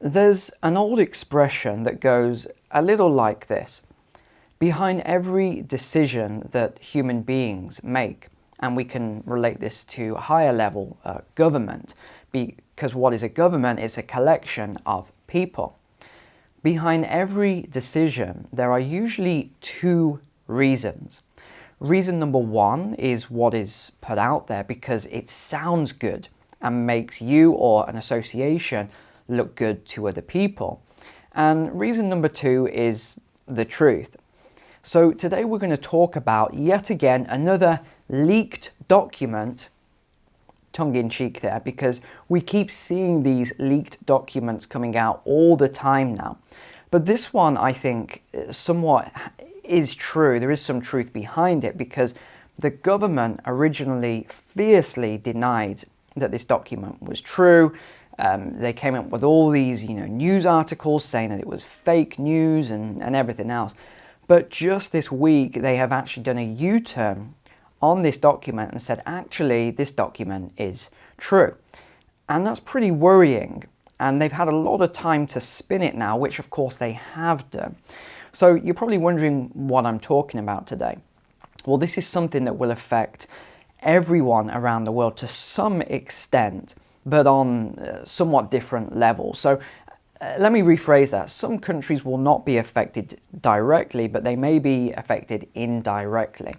There's an old expression that goes a little like this. Behind every decision that human beings make, and we can relate this to a higher level government, because what is a government? It's a collection of people. Behind every decision, there are usually two reasons. Reason number one is what is put out there because it sounds good and makes you or an association look good to other people. And reason number two is the truth. So today we're going to talk about yet again another leaked document, tongue-in-cheek there, because we keep seeing these leaked documents coming out all the time now. But this one, I think, somewhat is true. There is some truth behind it because the government originally fiercely denied that this document was true. They came up with all these, news articles saying that it was fake news and everything else. But just this week, they have actually done a U-turn on this document and said, actually, this document is true. And that's pretty worrying. And they've had a lot of time to spin it now, which of course they have done. So you're probably wondering what I'm talking about today. Well, this is something that will affect everyone around the world to some extent, but on somewhat different levels. So let me rephrase that. Some countries will not be affected directly, but they may be affected indirectly.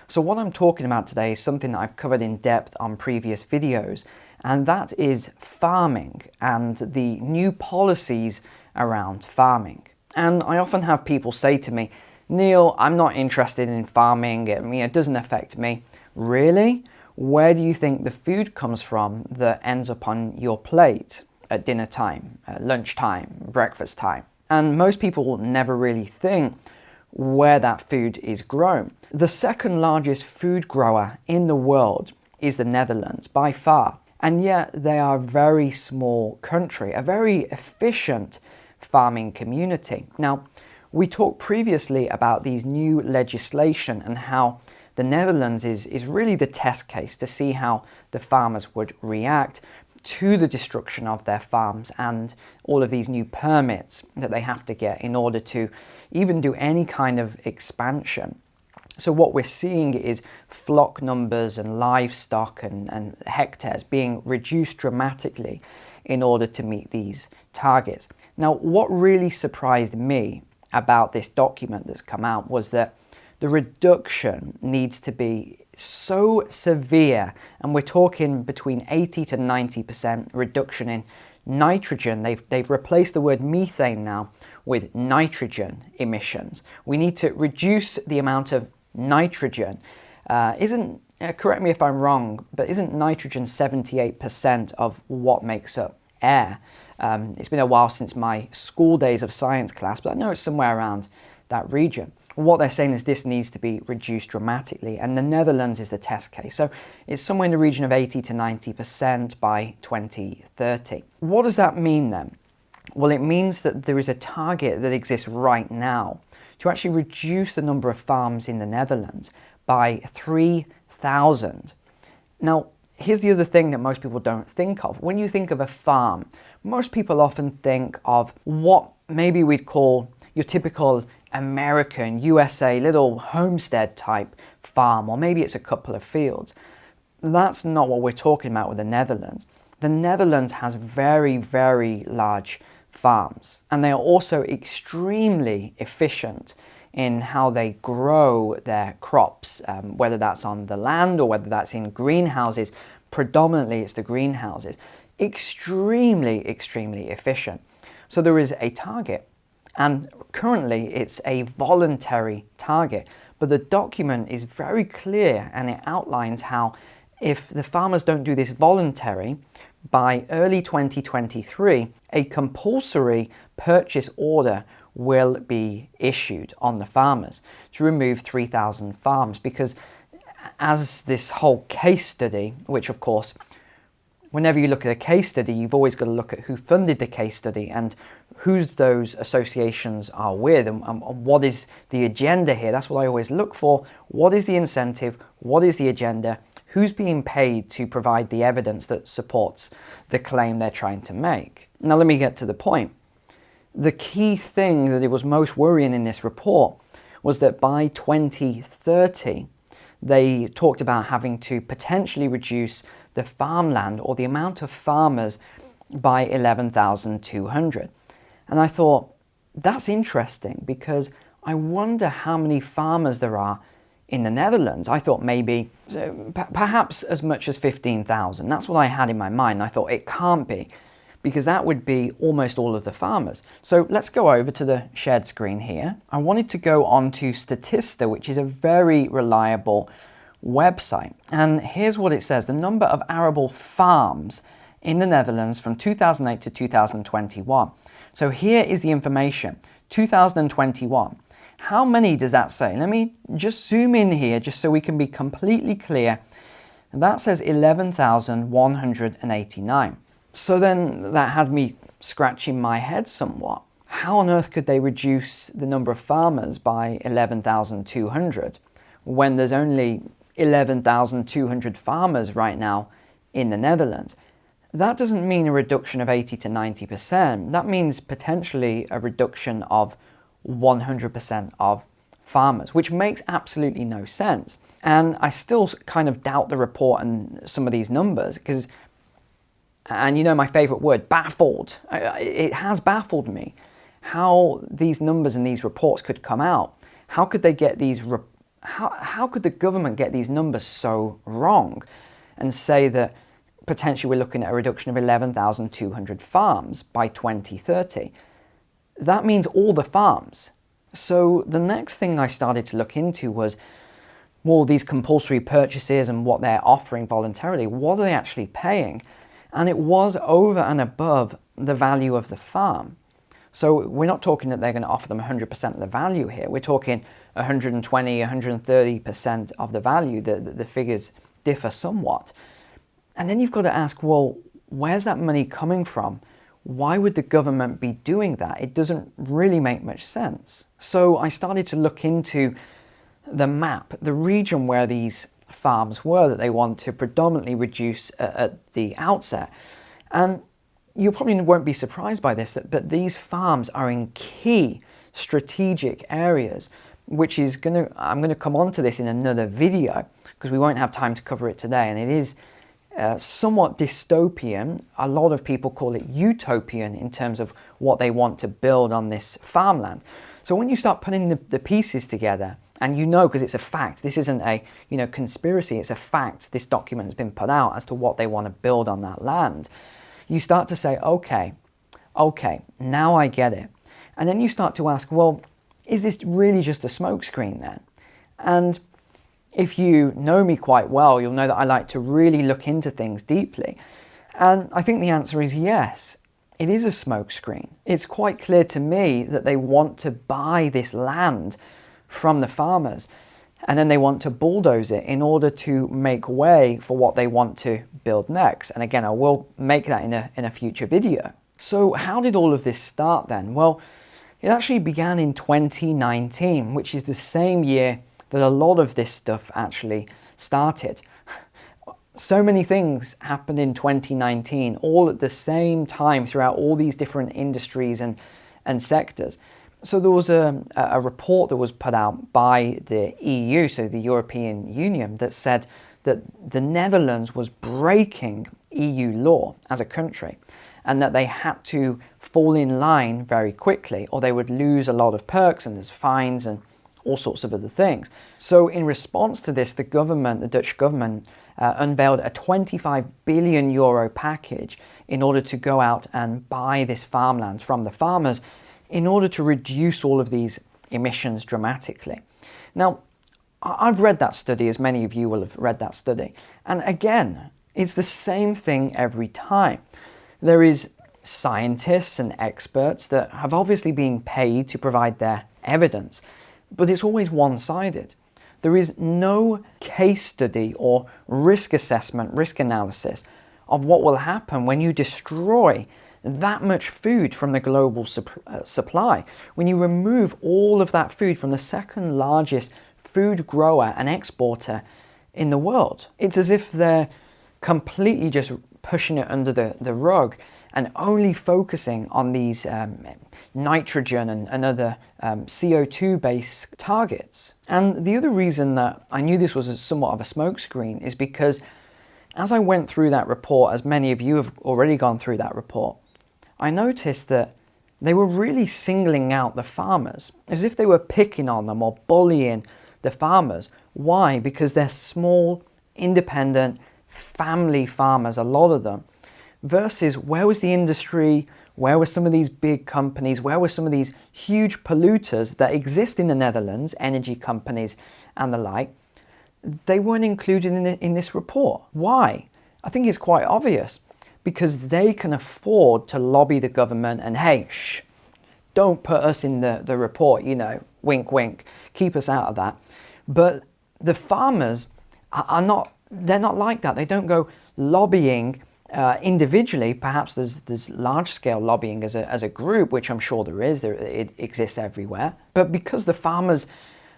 So what I'm talking about today is something that I've covered in depth on previous videos, and that is farming and the new policies around farming. And I often have people say to me, Neil, I'm not interested in farming, it doesn't affect me. Really? Where do you think the food comes from that ends up on your plate at dinner time, lunchtime, breakfast time? And most people never really think where that food is grown. The second largest food grower in the world is the Netherlands, by far. And yet they are a very small country, a very efficient farming community. Now, we talked previously about these new legislation and how the Netherlands is really the test case to see how the farmers would react to the destruction of their farms and all of these new permits that they have to get in order to even do any kind of expansion. So what we're seeing is flock numbers and livestock and hectares being reduced dramatically in order to meet these targets. Now, what really surprised me about this document that's come out was that the reduction needs to be so severe, and we're talking between 80 to 90% reduction in nitrogen. They've replaced the word methane now with nitrogen emissions. We need to reduce the amount of nitrogen. Correct me if I'm wrong, but isn't nitrogen 78% of what makes up air? It's been a while since my school days of science class, but I know it's somewhere around that region. What they're saying is this needs to be reduced dramatically, and the Netherlands is the test case. So it's somewhere in the region of 80 to 90% by 2030. What does that mean then? Well, it means that there is a target that exists right now to actually reduce the number of farms in the Netherlands by 3,000. Now, here's the other thing that most people don't think of. When you think of a farm, most people often think of what maybe we'd call your typical American, USA, little homestead type farm, or maybe it's a couple of fields. That's not what we're talking about with the Netherlands. The Netherlands has very, very large farms, and they are also extremely efficient in how they grow their crops, whether that's on the land or whether that's in greenhouses. Predominantly it's the greenhouses. Extremely, extremely efficient. So there is a target, and currently it's a voluntary target, but the document is very clear and it outlines how if the farmers don't do this voluntary, by early 2023, a compulsory purchase order will be issued on the farmers to remove 3,000 farms, because as this whole case study, which of course, whenever you look at a case study, you've always got to look at who funded the case study and who those associations are with and what is the agenda here. That's what I always look for. What is the incentive? What is the agenda? Who's being paid to provide the evidence that supports the claim they're trying to make? Now let me get to the point. The key thing that it was most worrying in this report was that by 2030, they talked about having to potentially reduce the farmland or the amount of farmers by 11,200. And I thought, that's interesting because I wonder how many farmers there are in the Netherlands. I thought maybe, perhaps as much as 15,000. That's what I had in my mind. I thought it can't be, because that would be almost all of the farmers. So let's go over to the shared screen here. I wanted to go on to Statista, which is a very reliable website. And here's what it says. The number of arable farms in the Netherlands from 2008 to 2021. So here is the information, 2021. How many does that say? Let me just zoom in here just so we can be completely clear. And that says 11,189. So then that had me scratching my head somewhat. How on earth could they reduce the number of farmers by 11,200 when there's only 11,200 farmers right now in the Netherlands? That doesn't mean a reduction of 80 to 90%. That means potentially a reduction of 100% of farmers, which makes absolutely no sense. And I still kind of doubt the report and some of these numbers because, and you know my favorite word, baffled. It has baffled me how these numbers and these reports could come out. How could they get these, how could the government get these numbers so wrong and say that potentially we're looking at a reduction of 11,200 farms by 2030? That means all the farms. So the next thing I started to look into was, well, these compulsory purchases and what they're offering voluntarily, what are they actually paying? And it was over and above the value of the farm. So we're not talking that they're going to offer them 100% of the value here. We're talking 120, 130% of the value. The figures differ somewhat. And then you've got to ask, well, where's that money coming from? Why would the government be doing that? It doesn't really make much sense. So I started to look into the map, the region where these farms were that they want to predominantly reduce at the outset. And you probably won't be surprised by this, but these farms are in key strategic areas, which is I'm going to come on to this in another video because we won't have time to cover it today. And it is somewhat dystopian. A lot of people call it utopian in terms of what they want to build on this farmland. So when you start putting the pieces together, and you know, because it's a fact, this isn't a conspiracy, it's a fact, this document has been put out as to what they want to build on that land, you start to say, okay, now I get it. And then you start to ask, well, is this really just a smokescreen then? And if you know me quite well, you'll know that I like to really look into things deeply. And I think the answer is yes, it is a smokescreen. It's quite clear to me that they want to buy this land from the farmers, and then they want to bulldoze it in order to make way for what they want to build next. And again, I will make that in a future video. So how did all of this start then? Well, it actually began in 2019, which is the same year that a lot of this stuff actually started. So many things happened in 2019, all at the same time throughout all these different industries and sectors. So there was a report that was put out by the EU, so the European Union, that said that the Netherlands was breaking EU law as a country and that they had to fall in line very quickly or they would lose a lot of perks, and there's fines and all sorts of other things. So in response to this, the Dutch government unveiled a 25 billion euro package in order to go out and buy this farmland from the farmers in order to reduce all of these emissions dramatically. Now, I've read that study, as many of you will have read that study. And again, it's the same thing every time. There is scientists and experts that have obviously been paid to provide their evidence, but it's always one-sided. There is no case study or risk assessment, risk analysis of what will happen when you destroy that much food from the global supply. When you remove all of that food from the second largest food grower and exporter in the world. It's as if they're completely just pushing it under the rug and only focusing on these nitrogen and other CO2-based targets. And the other reason that I knew this was somewhat of a smokescreen is because as I went through that report, as many of you have already gone through that report, I noticed that they were really singling out the farmers, as if they were picking on them or bullying the farmers. Why? Because they're small, independent, family farmers, a lot of them, versus where was the industry, where were some of these big companies, where were some of these huge polluters that exist in the Netherlands, energy companies and the like. They weren't included in this report. Why? I think it's quite obvious. Because they can afford to lobby the government and, hey, shh, don't put us in the report, wink, wink, keep us out of that. But the farmers they're not like that. They don't go lobbying individually. Perhaps there's large-scale lobbying as a group, which I'm sure there is. It exists everywhere. But because the farmers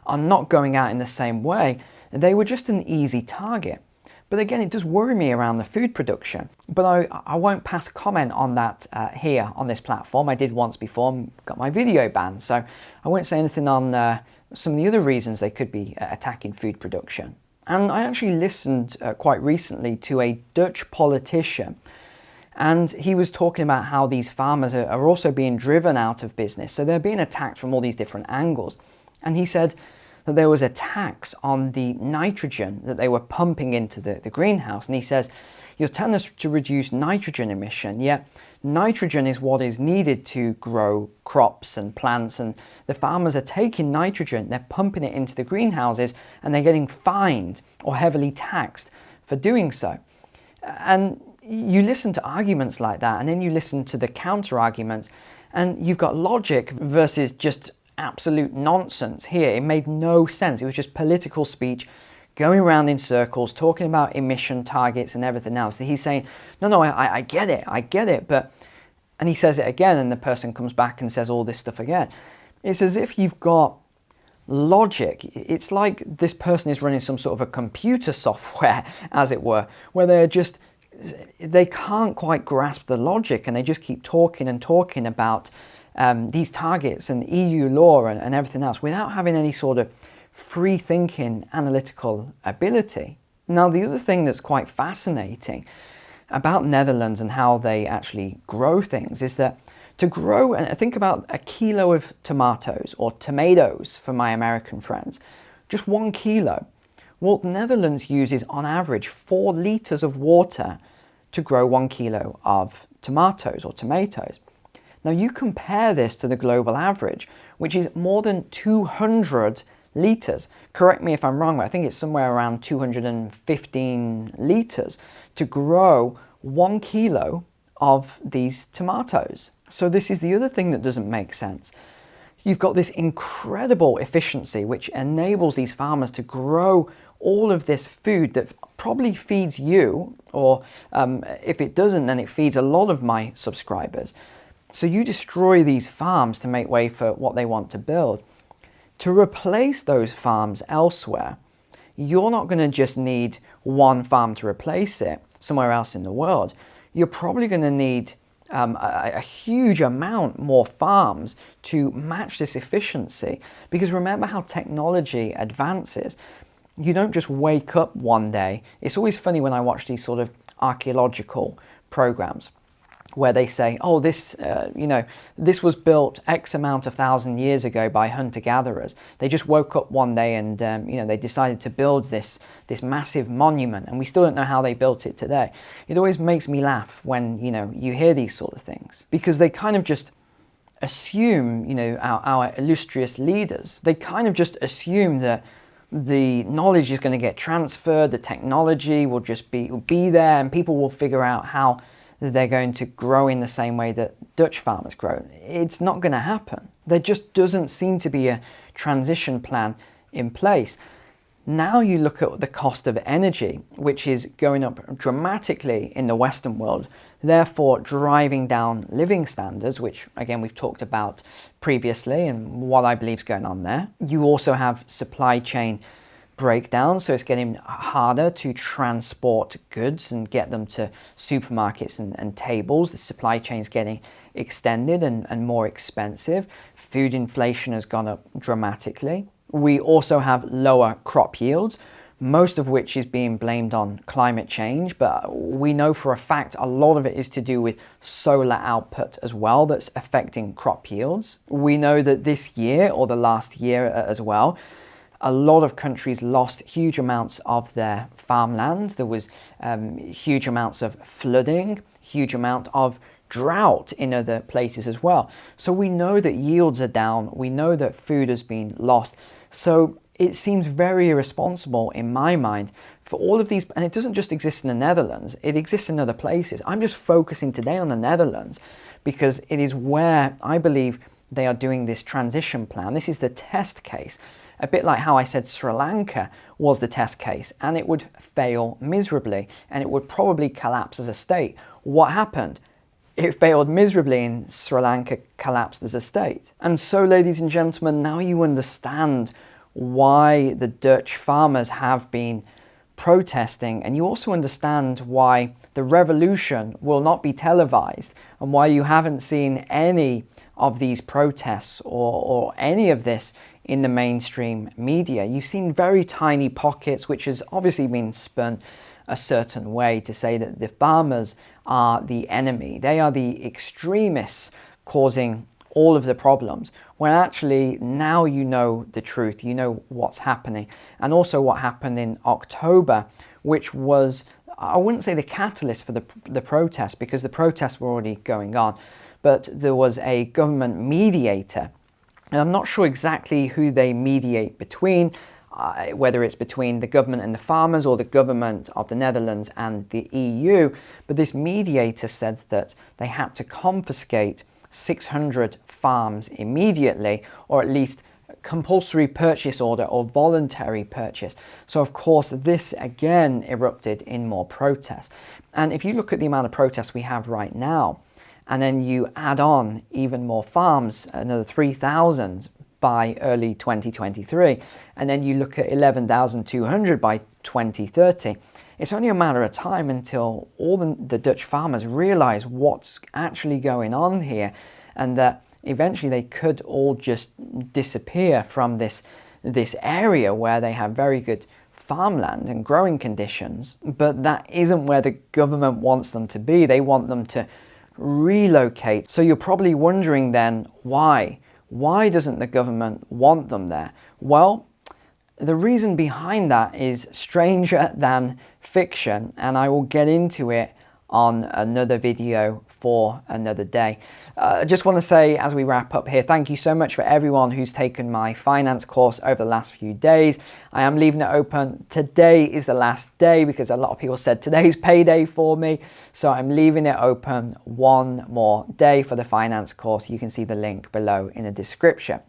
are not going out in the same way, they were just an easy target. But again, it does worry me around the food production. But I won't pass comment on that here on this platform. I did once before and got my video banned. So I won't say anything on some of the other reasons they could be attacking food production. And I actually listened quite recently to a Dutch politician. And he was talking about how these farmers are also being driven out of business. So they're being attacked from all these different angles. And he said that there was a tax on the nitrogen that they were pumping into the greenhouse. And he says, you're telling us to reduce nitrogen emission, yet nitrogen is what is needed to grow crops and plants, and the farmers are taking nitrogen, they're pumping it into the greenhouses, and they're getting fined or heavily taxed for doing so. And you listen to arguments like that, and then you listen to the counter arguments, and you've got logic versus just absolute nonsense here. It made no sense. It was just political speech going around in circles, talking about emission targets and everything else. He's saying, no, I get it, but, and he says it again, and the person comes back and says all this stuff again. It's as if you've got logic. It's like this person is running some sort of a computer software, as it were, where they can't quite grasp the logic, and they just keep talking and talking about these targets and EU law and everything else without having any sort of free-thinking analytical ability. Now, the other thing that's quite fascinating about Netherlands and how they actually grow things is that to grow, and think about a kilo of tomatoes or tomatoes for my American friends, just 1 kilo. Well, the Netherlands uses on average 4 liters of water to grow 1 kilo of tomatoes or tomatoes. Now you compare this to the global average, which is more than 200 liters. Correct me if I'm wrong, but I think it's somewhere around 215 liters to grow 1 kilo of these tomatoes. So this is the other thing that doesn't make sense. You've got this incredible efficiency which enables these farmers to grow all of this food that probably feeds you, or if it doesn't, then it feeds a lot of my subscribers. So you destroy these farms to make way for what they want to build. To replace those farms elsewhere, you're not going to just need one farm to replace it somewhere else in the world. You're probably going to need a huge amount more farms to match this efficiency. Because remember how technology advances. You don't just wake up one day. It's always funny when I watch these sort of archaeological programs where they say, oh, this was built X amount of thousand years ago by hunter-gatherers. They just woke up one day and they decided to build this massive monument, and we still don't know how they built it today. It always makes me laugh when you hear these sort of things, because they kind of just assume, our illustrious leaders, they kind of just assume that the knowledge is going to get transferred, the technology will just be there, and people will figure out how they're going to grow in the same way that Dutch farmers grow. It's not going to happen. There just doesn't seem to be a transition plan in place. Now you look at the cost of energy, which is going up dramatically in the Western world, therefore driving down living standards, which again we've talked about previously and what I believe is going on there. You also have supply chain break down, so it's getting harder to transport goods and get them to supermarkets and tables. The supply chain is getting extended and more expensive. Food inflation has gone up dramatically. We also have lower crop yields, most of which is being blamed on climate change, but we know for a fact a lot of it is to do with solar output as well that's affecting crop yields. We know that this year, or the last year as well, a lot of countries lost huge amounts of their farmland. There was huge amounts of flooding, huge amount of drought in other places as well. So we know that yields are down, we know that food has been lost. So it seems very irresponsible in my mind for all of these, and it doesn't just exist in the Netherlands, it exists in other places. I'm just focusing today on the Netherlands because it is where I believe they are doing this transition plan. This is the test case, a bit like how I said Sri Lanka was the test case, and it would fail miserably and it would probably collapse as a state. What happened? It failed miserably and Sri Lanka collapsed as a state. And so, ladies and gentlemen, now you understand why the Dutch farmers have been protesting, and you also understand why the revolution will not be televised and why you haven't seen any of these protests or any of this in the mainstream media. You've seen very tiny pockets, which has obviously been spun a certain way to say that the farmers are the enemy. They are the extremists causing all of the problems, when actually now you know the truth, you know what's happening. And also what happened in October, which was, I wouldn't say the catalyst for the protest, because the protests were already going on, but there was a government mediator, and I'm not sure exactly who they mediate between, whether it's between the government and the farmers or the government of the Netherlands and the EU, but this mediator said that they had to confiscate 600 farms immediately, or at least compulsory purchase order or voluntary purchase. So of course this again erupted in more protests. And if you look at the amount of protests we have right now, and then you add on even more farms, another 3,000 by early 2023, and then you look at 11,200 by 2030, it's only a matter of time until all the Dutch farmers realize what's actually going on here, and that eventually they could all just disappear from this area where they have very good farmland and growing conditions. But that isn't where the government wants them to be. They want them to relocate. So you're probably wondering then, why? Why doesn't the government want them there? Well, the reason behind that is stranger than fiction, and I will get into it on another video for another day. I just want to say, as we wrap up here, thank you so much for everyone who's taken my finance course over the last few days. I am leaving it open. Today is the last day because a lot of people said today's payday for me. So I'm leaving it open one more day for the finance course. You can see the link below in the description.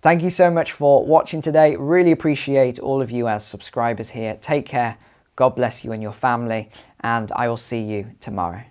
Thank you so much for watching today. Really appreciate all of you as subscribers here. Take care. God bless you and your family, and I will see you tomorrow.